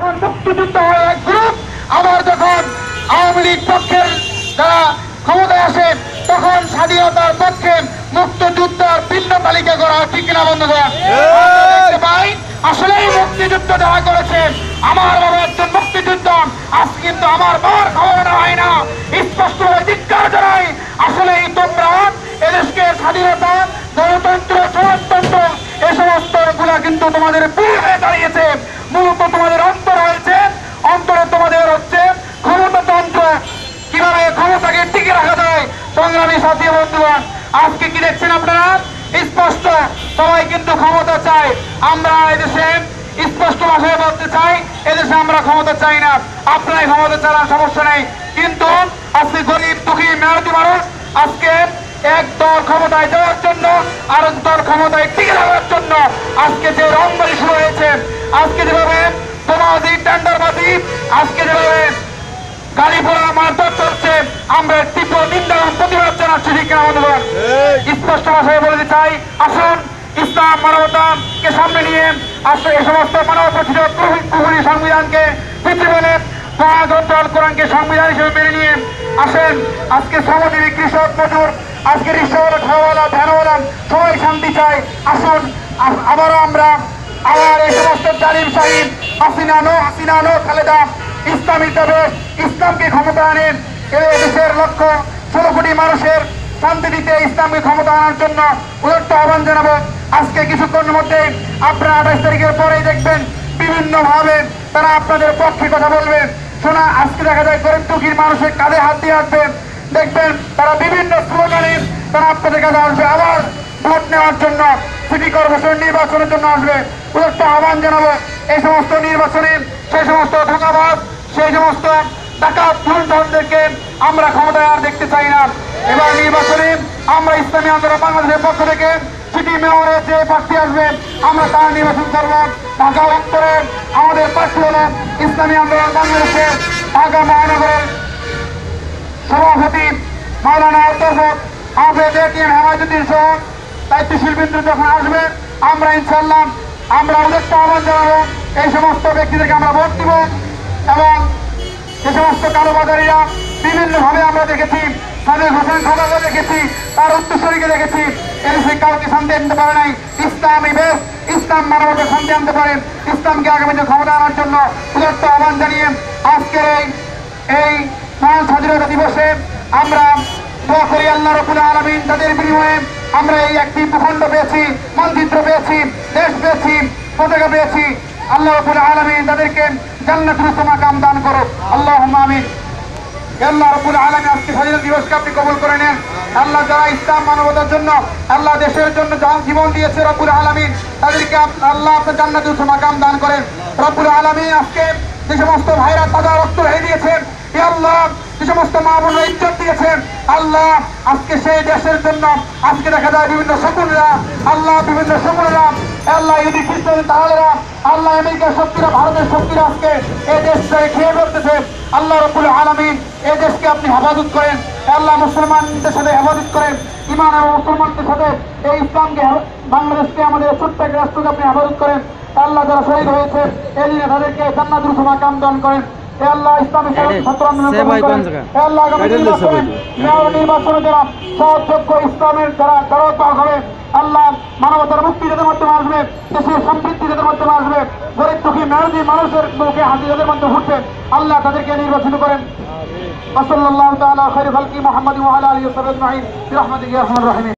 মুক্তিযুদ্ধ হয় এক গ্রুপ, আবার যখন আওয়ামী লীগ পক্ষের যারা ক্ষমতায় আসে তখন স্বাধীনতার পক্ষে মুক্তিযুদ্ধের ভিন্ন তালিকা করা, ঠিক না বন্ধুগণ? দেখতে পাই আসলেই মুক্তিযুদ্ধ যারা করেছে, আমার বাবা একজন মুক্তিযুদ্ধ, আজ কিন্তু আমার বাবার খবর হয় না, স্পষ্টভাবে ধিক্কার জানাই। আসলেই তোমরা এদেশকে স্বাধীনতা, গণতন্ত্র, সমাজতন্ত্র এ সমস্ত গুলা কিন্তু তোমাদের ভুল হয়ে দাঁড়িয়েছে। মূলত তোমাদের অন্তর হয়েছে, অন্তরে তোমাদের হচ্ছে ক্ষমতাতন্ত্র, কিভাবে ক্ষমতাকে টিকে রাখা যায়। সংগ্রামী সাথী বন্ধুগণ, আজকে কি দেখছেন আপনারা? স্পষ্ট সবাই কিন্তু ক্ষমতা চায়। আমরা এদেশে স্পষ্ট ভাষায় বলতে চাই, এদেশে আমরা ক্ষমতা চাই না, আপনারাই ক্ষমতা চালান, সমস্যা নেই। কিন্তু আজকে গরিব দুঃখী মেহনতি মানুষ আজকে এক দল ক্ষমতায় যাওয়ার জন্য আরেক দল ক্ষমতায় টিকে রাখার জন্য আজকে যে রংবাজি শুরু হয়েছে, আজকে যেভাবে বোমাবাজি, টেন্ডারবাজি, আজকে যেভাবে গাড়ি ঘোড়া মারধর চলছে, আমরা তীব্র নিন্দা এবং প্রতিবাদ জানাচ্ছি, ঠিক না বন্ধুগণ? স্পষ্ট ভাষায় বলতে চাই, আসুন ইসলাম মানবতাকে সামনে নিয়ে আসলে এই সমস্ত মানবতা কুহুরি সংবিধানকে পৃথিবীতে মহাগ্রন্থ কোরআনকে সংবিধান হিসেবে মেনে নিয়ে আসেন। আজকে শ্রমজীবী, কৃষক, মজুর, আজকে রিক্সাওয়ালা, ঠাওয়ালা, ভ্যানওয়ালা সবাই শান্তি চাই। আসুন আবারও আমরা আবার এই সমস্ত জালিম শাহিদ হাসিনা নো খালেদা ইসলামী দেশ, ইসলামকে ক্ষমতা আনেন। এই দেশের লক্ষ্য 16 কোটি মানুষের শান্তি দিতে, ইসলামকে ক্ষমতা আনার জন্য উদাত্ত আহ্বান জানাবো। আজকে কিছুক্ষণের মধ্যে আপনারা 28 তারিখের পরেই দেখবেন বিভিন্ন ভাবে তারা আপনাদের পক্ষে কথা বলবেন। শোনা আজকে দেখা যায় গরিব দুঃখীর মানুষের কাঁধে হাত দিয়ে আসবেন, দেখবেন তারা বিভিন্ন স্লোগানে তারা আপনাদের কাছে আসবে, আবার ভোট নেওয়ার জন্য, সিটি কর্পোরেশন নির্বাচনের জন্য আসবে। উদাত্ত আহ্বান জানাবো এই সমস্ত নির্বাচনে সেই সমস্ত ধোঁকাবাজ, সেই সমস্ত ডাকাত লুণ্ঠনদেরকে আমরা ক্ষমতায় আর দেখতে চাই না। এবার নির্বাচনে আমরা ইসলামী আন্দোলন বাংলাদেশের পক্ষ থেকে সিটি মেয়রের যে প্রার্থী আসবে আমরা তার নির্বাচন করব। ঢাকা উত্তরে আমাদের প্রার্থী হল ইসলামী আন্দোলন বাংলাদেশের ঢাকা মহানগরের সভাপতি মাওলানা অধ্যাপক হাফেজ এটিএম হেমায়েতুদ্দিন সহ দায়িত্বশীল বিন্দু যখন আসবে আমরা ইনশাআল্লাহ আমরা উদ্দেশ্য আহ্বান জানাবো এই সমস্ত ব্যক্তিদেরকে আমরা ভোট দিব। এবং যে সমস্ত কালোবাজারীরা বিভিন্নভাবে আমরা দেখেছি, তাদের হোসেন খোদাকে দেখেছি, তার উত্তরসূরিকে দেখেছি, এদেশে কাউকে শান্তি আনতে পারে নাই। ইসলামী দেশ, ইসলাম মানবতা শান্তি আনতে পারেন। ইসলামকে আগামীতে ক্ষমতা আনার জন্য উদাত্ত আহ্বান জানিয়ে আজকের এই মহান স্বাধীনতা দিবসে আমরা দোয়া করি আল্লাহ রাব্বুল আলামিন তাদের বিনিময়ে আমরা এই একটি ভূখণ্ড পেয়েছি, মানচিত্র পেয়েছি, দেশ পেয়েছি, পতাকা পেয়েছি। আল্লাহ রাব্বুল আলামিন তাদেরকে জান্নাতুল মাকাম দান করুন, আল্লাহুম্মা আমিন। আল্লাহ রাব্বুল আলামিন আজকে স্বাধীনতা দিবসকে আপনি কবুল করে নেন। আল্লাহ যারা ইসলাম মানবতার জন্য, আল্লাহ দেশের জন্য জীবন দিয়েছে রব্বুল আলামিন, তাদেরকে আল্লাহ আপনার জান্নাতুল মাকাম দান করেন। রব্বুল আলামিন আজকে যে সমস্ত ভাইরা তাজা রক্ত ঢেলে দিয়েছেন, হে আল্লাহ যে সমস্ত মা বোনরা ইজ্জত দিয়েছেন, আল্লাহ আজকে সেই দেশের জন্য আজকে দেখা যায় বিভিন্ন শকুনরা, আল্লাহ বিভিন্ন শকুনরা, আল্লাহ ইহুদি খ্রিস্টানদের দালালেরা, আল্লাহ আমেরিকার শক্তিরা, ভারতের শক্তিরা আজকে এই দেশটাকে খেয়ে ফেলতেছে। আল্লাহ রাব্বুল আলামিন এই দেশকে আপনি হেফাজত করেন, আল্লাহ মুসলমানদের সাথে হেফাজত করেন, ইমান এবং মুসলমানদের সাথে এই ইসলামকে, বাংলাদেশকে, আমাদের ছোট্ট একটা রাষ্ট্রকে আপনি হেফাজত করেন। আল্লাহ যারা শহীদ হয়েছে এই দিনে তাদেরকে জান্নাতুল মাকাম দান করেন। হে আল্লাহ ইসলামী ছাত্র আন্দোলন কবুল করেন। হে আল্লাহ আগামী নির্বাচনে যারা সহযোগ্য ইসলামের যারা দাওয়াত হবে, আল্লাহ মানবতার মুক্তি যাদের মাধ্যমে আসবে, দেশের সমৃদ্ধি যাদের মাধ্যমে আসবে, গরিব দুঃখী মেহনতি মানুষের মুখে হাসি যাদের মাধ্যমে ফুটবে, আল্লাহ তাদেরকে নির্বাচন করেন। ওয়া সাল্লাল্লাহু তাআলা খায়রুল খালকি মুহাম্মাদিন ওয়া আলা আলিহি ওয়া সাহবিহি আজমাইন বিরহমাতিকা ইয়া আরহামার রাহিমিন।